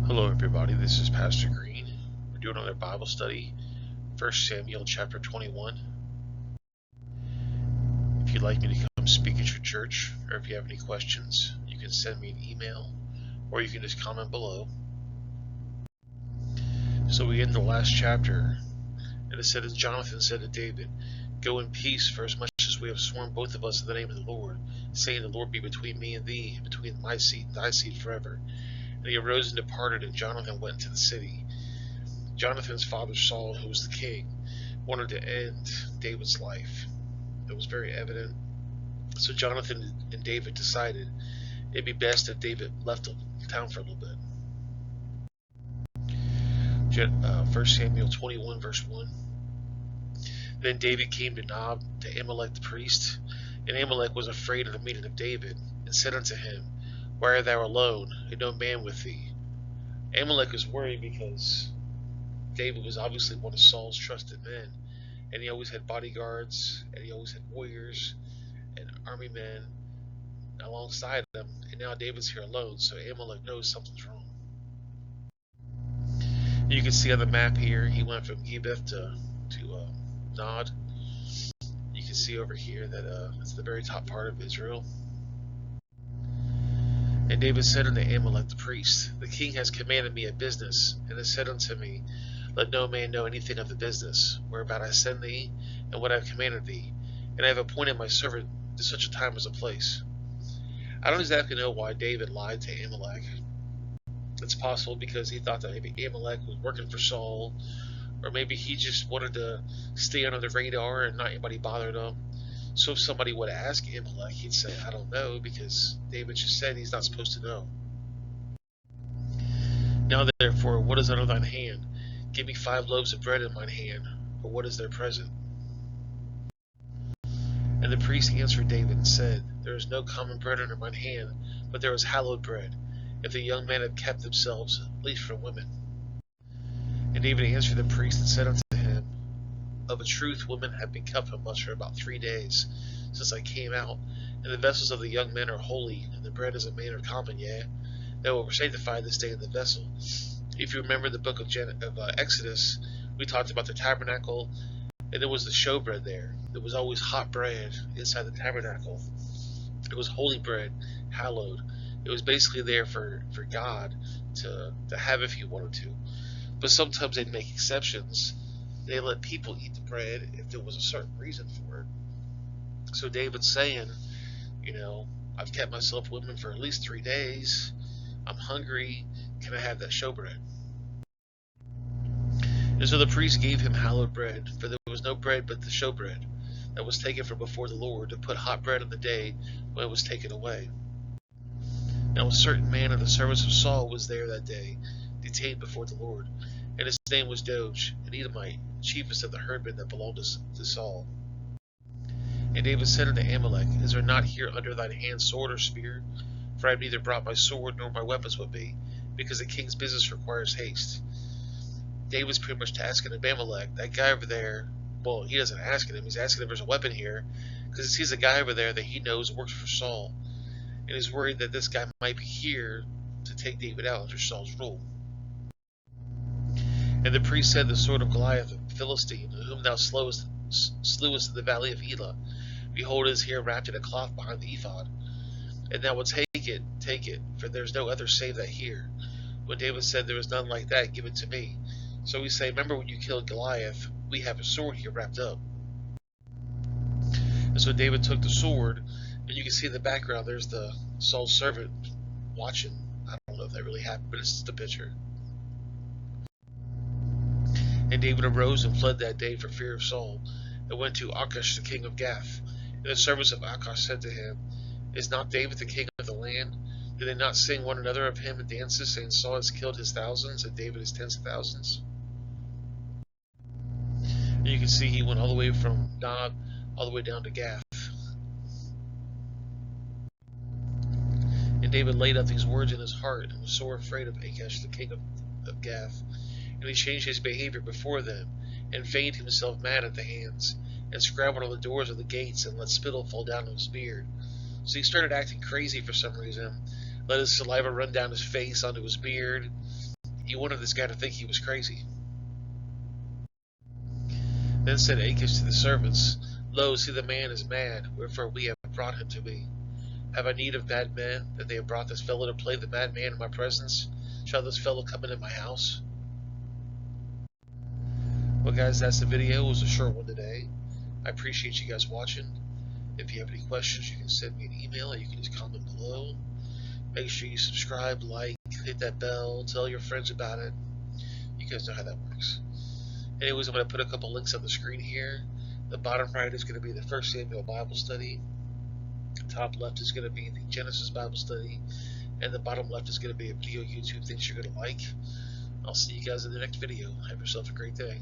Hello everybody, this is Pastor Green. We're doing another Bible study, 1 Samuel chapter 21. If you'd like me to come speak at your church, or if you have any questions, you can send me an email, or you can just comment below. So we get in the last chapter, and it said, as Jonathan said to David, "Go in peace, for as much as we have sworn both of us in the name of the Lord, saying, the Lord be between me and thee, and between my seed and thy seed forever." And he arose and departed, and Jonathan went into the city. Jonathan's father Saul, who was the king, wanted to end David's life. It was very evident. So Jonathan and David decided it'd be best if David left the town for a little bit. 1 Samuel 21 verse 1. Then David came to Nob, to Amalek the priest, and Amalek was afraid of the meeting of David, and said unto him, Why art thou alone, and no man with thee? Amalek was worried because David was obviously one of Saul's trusted men, and he always had bodyguards, and he always had warriors and army men alongside him, and now David's here alone, so Amalek knows something's wrong. You can see on the map here, he went from Gibeath to Nod. You can see over here that it's the very top part of Israel. And David said unto Amalek the priest, The king has commanded me a business, and has said unto me, Let no man know anything of the business, whereabout I send thee, and what I have commanded thee, and I have appointed my servant to such a time as a place. I don't exactly know why David lied to Amalek. It's possible because he thought that maybe Amalek was working for Saul, or maybe he just wanted to stay under the radar and not anybody bothered him. So if somebody would ask Amalek, he'd say, I don't know, because David just said he's not supposed to know. Now therefore, what is under thine hand? Give me 5 loaves of bread in mine hand, or what is their present? And the priest answered David and said, There is no common bread under mine hand, but there is hallowed bread, if the young men have kept themselves, at least from women. And David answered the priest and said unto him, Of a truth women have been kept from us for about 3 days, since I came out, and the vessels of the young men are holy, and the bread is a manner common, yea, that will sanctify this day in the vessel. If you remember the book of Exodus, we talked about the tabernacle, and there was the showbread there. There was always hot bread inside the tabernacle. It was holy bread, hallowed. It was basically there for God to have if he wanted to. But sometimes they'd make exceptions. They let people eat the bread if there was a certain reason for it. So David's saying, I've kept myself women for at least 3 days. I'm hungry. Can I have that showbread? And so the priest gave him hallowed bread, for there was no bread but the showbread that was taken from before the Lord to put hot bread on the day when it was taken away. Now a certain man of the service of Saul was there that day, detained before the Lord, and his name was Doge, an Edomite, chiefest of the herdmen that belonged to Saul. And David said unto Amalek, Is there not here under thine hand sword or spear? For I have neither brought my sword nor my weapons with me, because the king's business requires haste. David's pretty much asking Abimelech, that guy over there, well, he doesn't ask him, he's asking if there's a weapon here, because he sees a guy over there that he knows works for Saul, and he's worried that this guy might be here to take David out under Saul's rule. And the priest said, The sword of Goliath, the Philistine, whom thou slewest in the valley of Elah, behold, it is here wrapped in a cloth behind the ephod. And thou wilt take it, for there is no other save that here. When David said, There is none like that, give it to me. So we say, Remember when you killed Goliath, we have a sword here wrapped up. And so David took the sword, and you can see in the background, there's the Saul's servant watching. I don't know if that really happened, but it's just a picture. And David arose and fled that day for fear of Saul, and went to Achish the king of Gath. And the servants of Achish said to him, Is not David the king of the land? Do they not sing one another of him in dances, saying, Saul has killed his thousands, and David his tens of thousands? And you can see he went all the way from Nob all the way down to Gath. And David laid up these words in his heart, and was sore afraid of Achish the king of Gath. And he changed his behavior before them, and feigned himself mad at the hands, and scrabbled on the doors of the gates, and let spittle fall down on his beard. So he started acting crazy for some reason, let his saliva run down his face onto his beard, He wanted this guy to think he was crazy. Then said Achish to the servants, Lo, see the man is mad, wherefore we have brought him to me. Have I need of bad men, that they have brought this fellow to play the madman in my presence? Shall this fellow come into my house? Well, guys, that's the video. It was a short one today. I appreciate you guys watching. If you have any questions, you can send me an email, or you can just comment below. Make sure you subscribe, like, hit that bell, tell your friends about it. You guys know how that works. Anyways, I'm going to put a couple links on the screen here. The bottom right is going to be the 1 Samuel Bible study. The top left is going to be the Genesis Bible study. And the bottom left is going to be a video YouTube thinks you're going to like. I'll see you guys in the next video. Have yourself a great day.